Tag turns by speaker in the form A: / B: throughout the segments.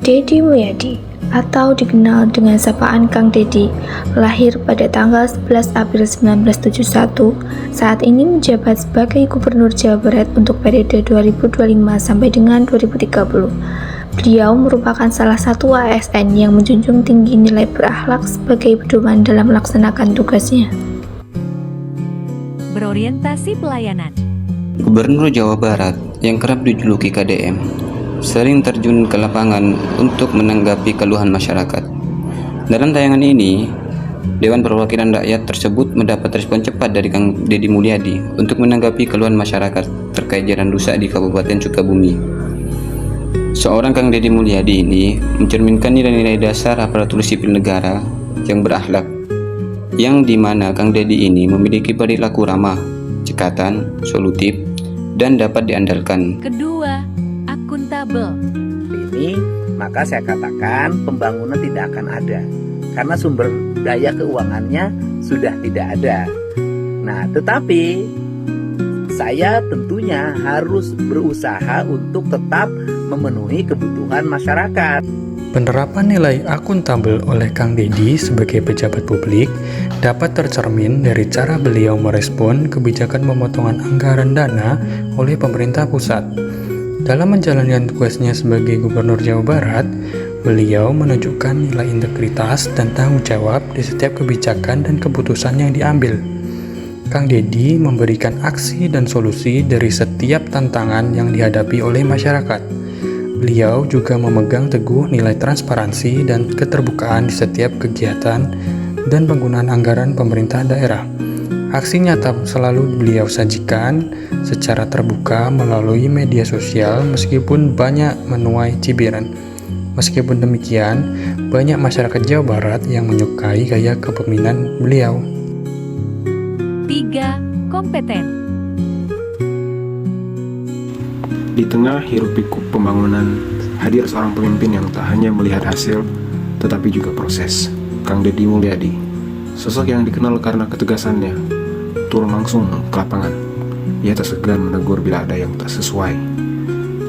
A: Deddy Mulyadi atau dikenal dengan sapaan Kang Deddy, lahir pada tanggal 11 April 1971, saat ini menjabat sebagai Gubernur Jawa Barat untuk periode 2025 sampai dengan 2030. Beliau merupakan salah satu ASN yang menjunjung tinggi nilai berakhlak sebagai pedoman dalam melaksanakan tugasnya.
B: Berorientasi pelayanan.
C: Gubernur Jawa Barat yang kerap dijuluki KDM sering terjun ke lapangan untuk menanggapi keluhan masyarakat. Dalam tayangan ini, Dewan Perwakilan Rakyat tersebut mendapat respon cepat dari Kang Deddy Mulyadi untuk menanggapi keluhan masyarakat terkait jalan rusak di Kabupaten Sukabumi. Seorang Kang Deddy Mulyadi ini mencerminkan nilai-nilai dasar aparatur sipil negara yang berakhlak, yang dimana Kang Deddy ini memiliki perilaku ramah, cekatan, solutif, dan dapat diandalkan.
B: Kedua, akuntabel.
D: Ini maka saya katakan pembangunan tidak akan ada karena sumber daya keuangannya sudah tidak ada. Nah, tetapi saya tentunya harus berusaha untuk tetap memenuhi kebutuhan masyarakat.
E: Penerapan nilai akuntabel oleh Kang Deddy sebagai pejabat publik dapat tercermin dari cara beliau merespon kebijakan pemotongan anggaran dana oleh pemerintah pusat. Dalam menjalankan tugasnya sebagai Gubernur Jawa Barat, beliau menunjukkan nilai integritas dan tanggung jawab di setiap kebijakan dan keputusan yang diambil. Kang Deddy memberikan aksi dan solusi dari setiap tantangan yang dihadapi oleh masyarakat. Beliau juga memegang teguh nilai transparansi dan keterbukaan di setiap kegiatan dan penggunaan anggaran pemerintah daerah. Aksi nyata selalu beliau sajikan secara terbuka melalui media sosial meskipun banyak menuai cibiran. Meskipun demikian, banyak masyarakat Jawa Barat yang menyukai gaya kepemimpinan beliau.
B: 3. Kompeten.
F: Di tengah hiruk-pikuk pembangunan, hadir seorang pemimpin yang tak hanya melihat hasil, tetapi juga proses. Kang Deddy Mulyadi, sosok yang dikenal karena ketegasannya, turun langsung ke lapangan. Ia tak segan menegur bila ada yang tak sesuai.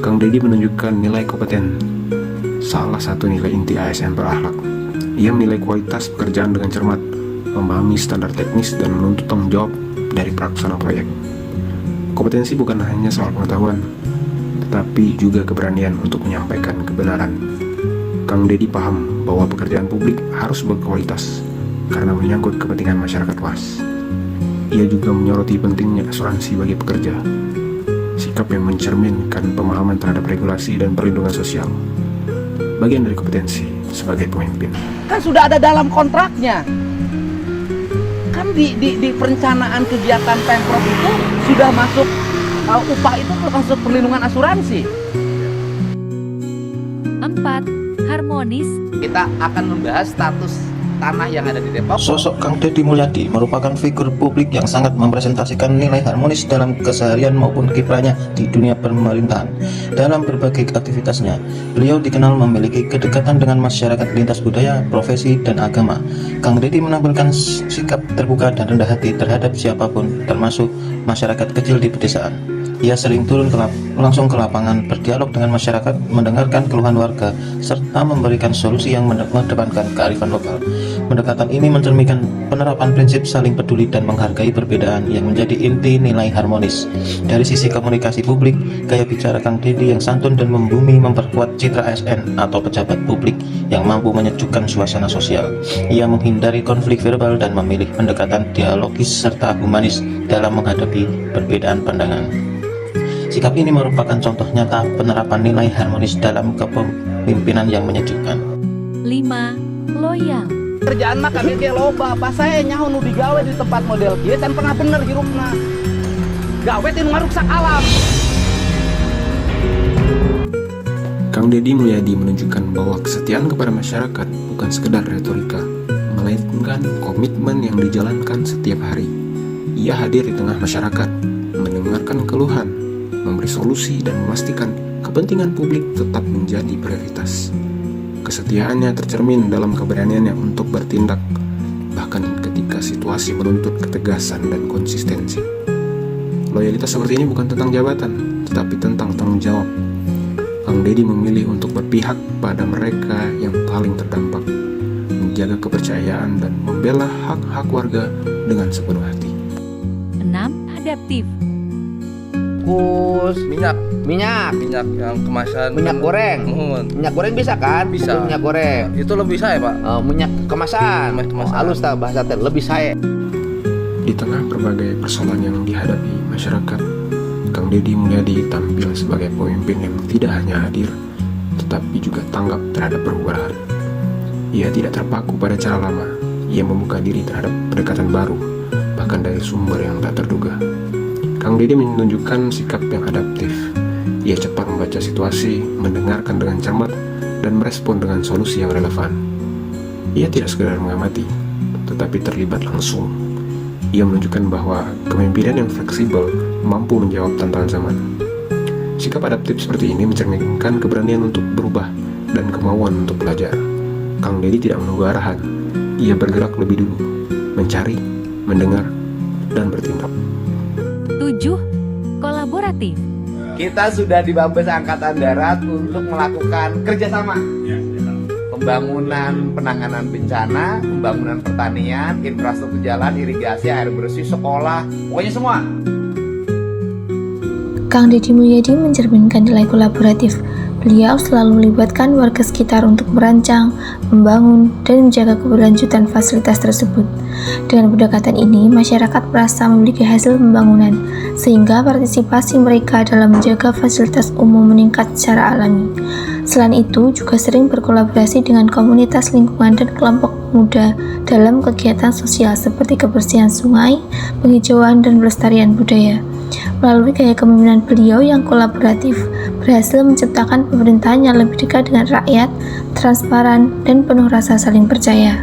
F: Kang Deddy menunjukkan nilai kompeten, salah satu nilai inti ASN berakhlak. Ia menilai kualitas pekerjaan dengan cermat, memahami standar teknis dan menuntut tanggung jawab dari pelaksana proyek. Kompetensi bukan hanya soal pengetahuan, tetapi juga keberanian untuk menyampaikan kebenaran. Kang Deddy paham bahwa pekerjaan publik harus berkualitas karena menyangkut kepentingan masyarakat luas. Ia juga menyoroti pentingnya asuransi bagi pekerja, sikap yang mencerminkan pemahaman terhadap regulasi dan perlindungan sosial. Bagian dari kompetensi sebagai pemimpin.
D: Kan sudah ada dalam kontraknya. Kan di perencanaan kegiatan Pemprov itu sudah masuk upah itu masuk perlindungan asuransi.
B: 4. Harmonis.
D: Kita akan membahas status tanah yang ada di Depok.
G: Sosok Kang Deddy Mulyadi merupakan figur publik yang sangat mempresentasikan nilai harmonis dalam keseharian maupun kiprahnya di dunia pemerintahan. Dalam berbagai aktivitasnya, beliau dikenal memiliki kedekatan dengan masyarakat lintas budaya, profesi, dan agama. Kang Deddy menampilkan sikap terbuka dan rendah hati terhadap siapapun, termasuk masyarakat kecil di pedesaan. Ia sering turun langsung ke lapangan, berdialog dengan masyarakat, mendengarkan keluhan warga, serta memberikan solusi yang mengedepankan kearifan lokal. Pendekatan ini mencerminkan penerapan prinsip saling peduli dan menghargai perbedaan yang menjadi inti nilai harmonis. Dari sisi komunikasi publik, gaya bicara Kang Deddy yang santun dan membumi memperkuat citra ASN atau pejabat publik yang mampu menyejukkan suasana sosial. Ia menghindari konflik verbal dan memilih pendekatan dialogis serta humanis dalam menghadapi perbedaan pandangan. Sikap ini merupakan contoh nyata penerapan nilai harmonis dalam kepemimpinan yang menyejukkan.
B: 5. Loyal.
D: Kerjaan mah kami ge loba, pas saya nyaho nu digawe di tempat model kieu kan pernah bener hirupna. Gawe teh nu ngaruksak alam.
F: Kang Deddy Mulyadi menunjukkan bahwa kesetiaan kepada masyarakat bukan sekedar retorika, melainkan komitmen yang dijalankan setiap hari. Ia hadir di tengah masyarakat, mendengarkan keluhan, memberi solusi dan memastikan kepentingan publik tetap menjadi prioritas. Kesetiaannya tercermin dalam keberaniannya untuk bertindak, bahkan ketika situasi menuntut ketegasan dan konsistensi. Loyalitas seperti ini bukan tentang jabatan, tetapi tentang tanggung jawab. Kang Kang Deddy memilih untuk berpihak pada mereka yang paling terdampak, menjaga kepercayaan dan membela hak-hak warga dengan sepenuh hati.
B: 6. Adaptif.
D: Kus
H: Minyak
D: minyak
H: yang kemasan
D: goreng.
H: Mohon.
D: Minyak goreng bisa kan?
H: Bisa.
D: Bikin minyak goreng.
H: Itu lebih saya, Pak.
D: Minyak kemasan.
H: Minyak kemasan.
D: Halus tak bahasa teh lebih saya.
F: Di tengah berbagai persoalan yang dihadapi masyarakat, Kang Deddy Mulyadi tampil sebagai pemimpin yang tidak hanya hadir, tetapi juga tanggap terhadap perubahan. Ia tidak terpaku pada cara lama, ia membuka diri terhadap pendekatan baru, bahkan dari sumber yang tak terduga. Kang Deddy menunjukkan sikap yang adaptif. Ia cepat membaca situasi, mendengarkan dengan cermat, dan merespon dengan solusi yang relevan. Ia tidak sekedar mengamati, tetapi terlibat langsung. Ia menunjukkan bahwa kepemimpinan yang fleksibel mampu menjawab tantangan zaman. Sikap adaptif seperti ini mencerminkan keberanian untuk berubah dan kemauan untuk belajar. Kang Deddy tidak menunggu arahan. Ia bergerak lebih dulu, mencari, mendengar, dan bertindak.
B: 7. Kolaboratif.
D: Kita sudah di Mabes Angkatan Darat untuk melakukan kerjasama. Pembangunan penanganan bencana, pembangunan pertanian, infrastruktur jalan, irigasi, air bersih, sekolah, pokoknya semua.
A: Kang Deddy Mulyadi mencerminkan nilai kolaboratif. Beliau selalu melibatkan warga sekitar untuk merancang, membangun, dan menjaga keberlanjutan fasilitas tersebut. Dengan pendekatan ini, masyarakat merasa memiliki hasil pembangunan, sehingga partisipasi mereka dalam menjaga fasilitas umum meningkat secara alami. Selain itu, juga sering berkolaborasi dengan komunitas lingkungan dan kelompok muda dalam kegiatan sosial seperti kebersihan sungai, penghijauan, dan pelestarian budaya. Melalui gaya kepemimpinan beliau yang kolaboratif, berhasil menciptakan pemerintahan yang lebih dekat dengan rakyat, transparan, dan penuh rasa saling percaya.